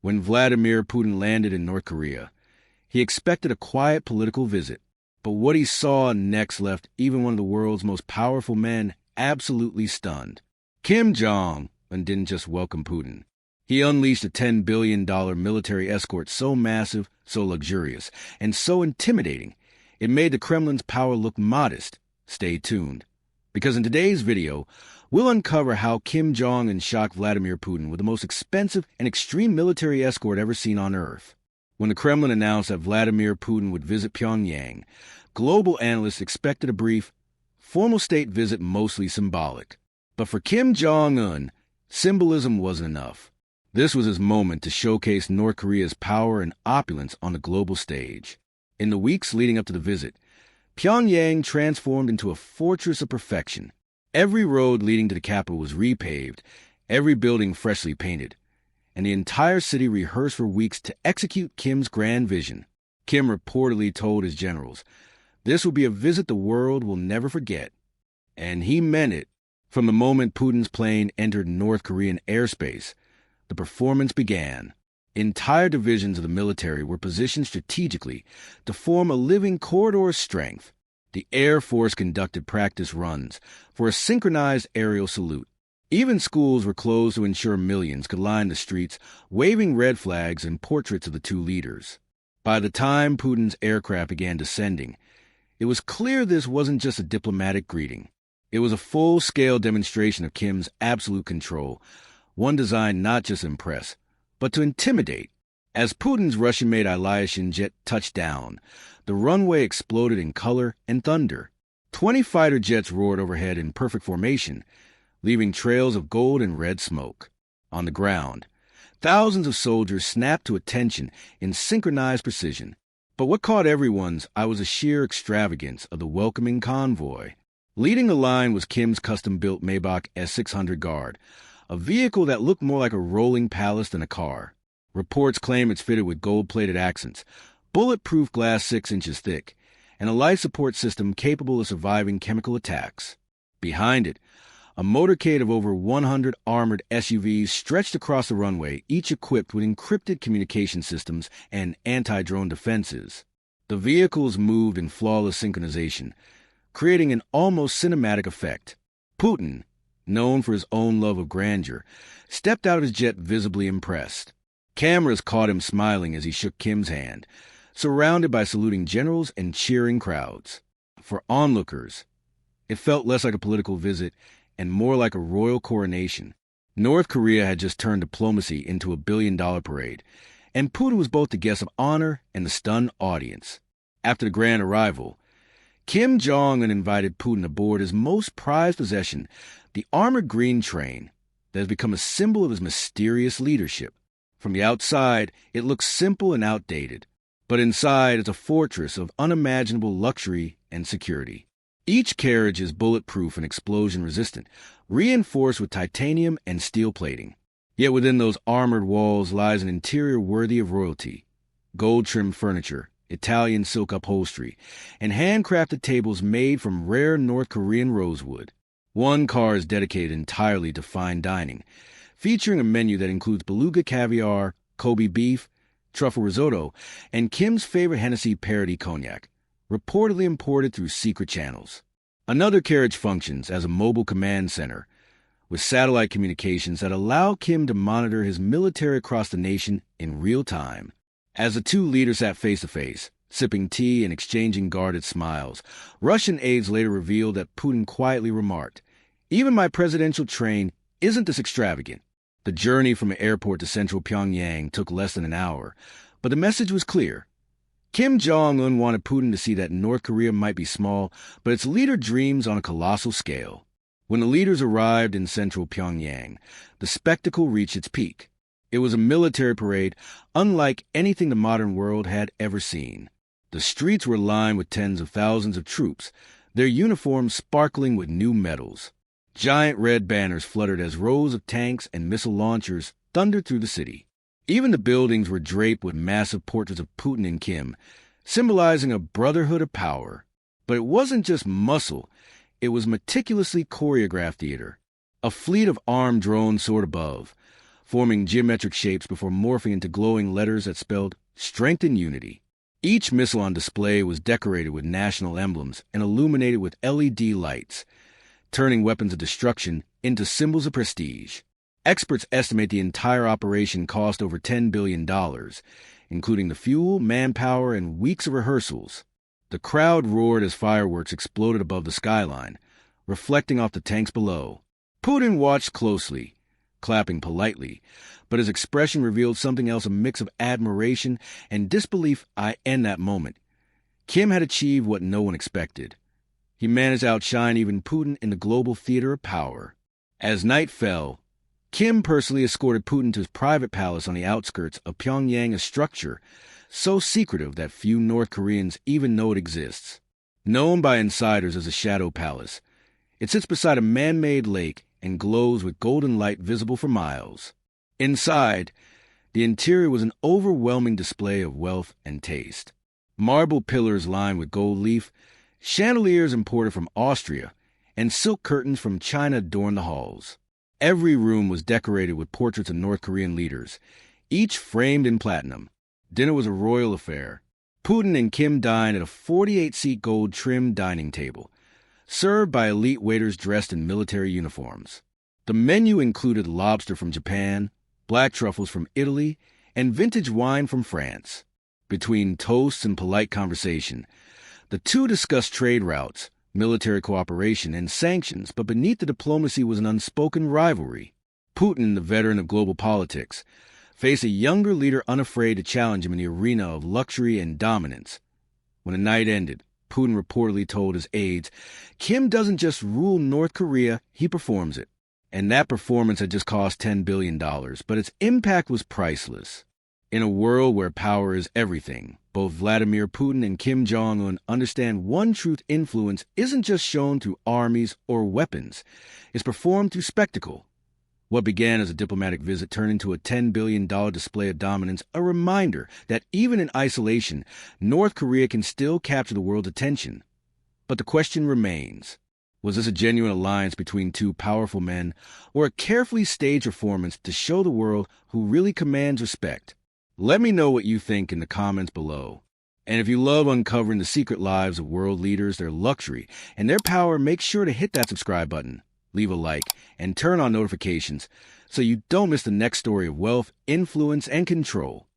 When Vladimir Putin landed in North Korea, he expected a quiet political visit, but what he saw next left even one of the world's most powerful men absolutely stunned. Kim Jong Un didn't just welcome Putin. He unleashed a $10 billion military escort so massive, so luxurious, and so intimidating, it made the Kremlin's power look modest. Stay tuned, because in today's video, we'll uncover how Kim Jong Un shocked Vladimir Putin with the most expensive and extreme military escort ever seen on Earth. When the Kremlin announced that Vladimir Putin would visit Pyongyang, global analysts expected a brief, formal state visit mostly symbolic. But for Kim Jong Un, symbolism wasn't enough. This was his moment to showcase North Korea's power and opulence on the global stage. In the weeks leading up to the visit, Pyongyang transformed into a fortress of perfection. Every road leading to the capital was repaved, every building freshly painted, and the entire city rehearsed for weeks to execute Kim's grand vision. Kim reportedly told his generals, "This will be a visit the world will never forget." And he meant it. From the moment Putin's plane entered North Korean airspace, the performance began. Entire divisions of the military were positioned strategically to form a living corridor of strength. The Air Force conducted practice runs for a synchronized aerial salute. Even schools were closed to ensure millions could line the streets, waving red flags and portraits of the two leaders. By the time Putin's aircraft began descending, it was clear this wasn't just a diplomatic greeting. It was a full-scale demonstration of Kim's absolute control, one designed not just to impress, but to intimidate. As Putin's Russian-made Ilyushin jet touched down, the runway exploded in color and thunder. 20 fighter jets roared overhead in perfect formation, leaving trails of gold and red smoke. On the ground, thousands of soldiers snapped to attention in synchronized precision. But what caught everyone's eye was the sheer extravagance of the welcoming convoy. Leading the line was Kim's custom-built Maybach S600 Guard, a vehicle that looked more like a rolling palace than a car. Reports claim it's fitted with gold-plated accents, bulletproof glass 6 inches thick, and a life support system capable of surviving chemical attacks. Behind it, a motorcade of over 100 armored SUVs stretched across the runway, each equipped with encrypted communication systems and anti-drone defenses. The vehicles moved in flawless synchronization, creating an almost cinematic effect. Putin, known for his own love of grandeur, stepped out of his jet visibly impressed. Cameras caught him smiling as he shook Kim's hand, surrounded by saluting generals and cheering crowds. For onlookers, it felt less like a political visit and more like a royal coronation. North Korea had just turned diplomacy into a billion-dollar parade, and Putin was both the guest of honor and the stunned audience. After the grand arrival, Kim Jong Un invited Putin aboard his most prized possession, the armored green train that has become a symbol of his mysterious leadership. From the outside, it looks simple and outdated, but inside it's a fortress of unimaginable luxury and security. Each carriage is bulletproof and explosion-resistant, reinforced with titanium and steel plating. Yet within those armored walls lies an interior worthy of royalty. Gold-trimmed furniture, Italian silk upholstery, and handcrafted tables made from rare North Korean rosewood. One car is dedicated entirely to fine dining, featuring a menu that includes beluga caviar, Kobe beef, truffle risotto, and Kim's favorite Hennessy parody cognac, reportedly imported through secret channels. Another carriage functions as a mobile command center, with satellite communications that allow Kim to monitor his military across the nation in real time. As the two leaders sat face-to-face, sipping tea and exchanging guarded smiles, Russian aides later revealed that Putin quietly remarked, "Even my presidential train isn't this extravagant." The journey from the airport to central Pyongyang took less than an hour, but the message was clear. Kim Jong Un wanted Putin to see that North Korea might be small, but its leader dreams on a colossal scale. When the leaders arrived in central Pyongyang, the spectacle reached its peak. It was a military parade unlike anything the modern world had ever seen. The streets were lined with tens of thousands of troops, their uniforms sparkling with new medals. Giant red banners fluttered as rows of tanks and missile launchers thundered through the city. Even the buildings were draped with massive portraits of Putin and Kim, symbolizing a brotherhood of power. But it wasn't just muscle, it was meticulously choreographed theater. A fleet of armed drones soared above, forming geometric shapes before morphing into glowing letters that spelled strength and unity. Each missile on display was decorated with national emblems and illuminated with LED lights, turning weapons of destruction into symbols of prestige. Experts estimate the entire operation cost over $10 billion, including the fuel, manpower, and weeks of rehearsals. The crowd roared as fireworks exploded above the skyline, reflecting off the tanks below. Putin watched closely, clapping politely, but his expression revealed something else, a mix of admiration and disbelief in that moment. Kim had achieved what no one expected. He managed to outshine even Putin in the global theater of power. As night fell, Kim personally escorted Putin to his private palace on the outskirts of Pyongyang, a structure so secretive that few North Koreans even know it exists. Known by insiders as a shadow palace, it sits beside a man-made lake and glows with golden light visible for miles. Inside, the interior was an overwhelming display of wealth and taste. Marble pillars lined with gold leaf, chandeliers imported from Austria, and silk curtains from China adorned the halls. Every room was decorated with portraits of North Korean leaders, each framed in platinum. Dinner was a royal affair. Putin and Kim dined at a 48-seat gold-trimmed dining table, served by elite waiters dressed in military uniforms. The menu included lobster from Japan, black truffles from Italy, and vintage wine from France. Between toasts and polite conversation, the two discussed trade routes, military cooperation, and sanctions, but beneath the diplomacy was an unspoken rivalry. Putin, the veteran of global politics, faced a younger leader unafraid to challenge him in the arena of luxury and dominance. When the night ended, Putin reportedly told his aides, "Kim doesn't just rule North Korea, he performs it." And that performance had just cost $10 billion, but its impact was priceless. In a world where power is everything, both Vladimir Putin and Kim Jong Un understand one truth: influence isn't just shown through armies or weapons. It's performed through spectacle. What began as a diplomatic visit turned into a $10 billion display of dominance, a reminder that even in isolation, North Korea can still capture the world's attention. But the question remains, was this a genuine alliance between two powerful men, or a carefully staged performance to show the world who really commands respect? Let me know what you think in the comments below. And if you love uncovering the secret lives of world leaders, their luxury, and their power, make sure to hit that subscribe button, leave a like, and turn on notifications so you don't miss the next story of wealth, influence, and control.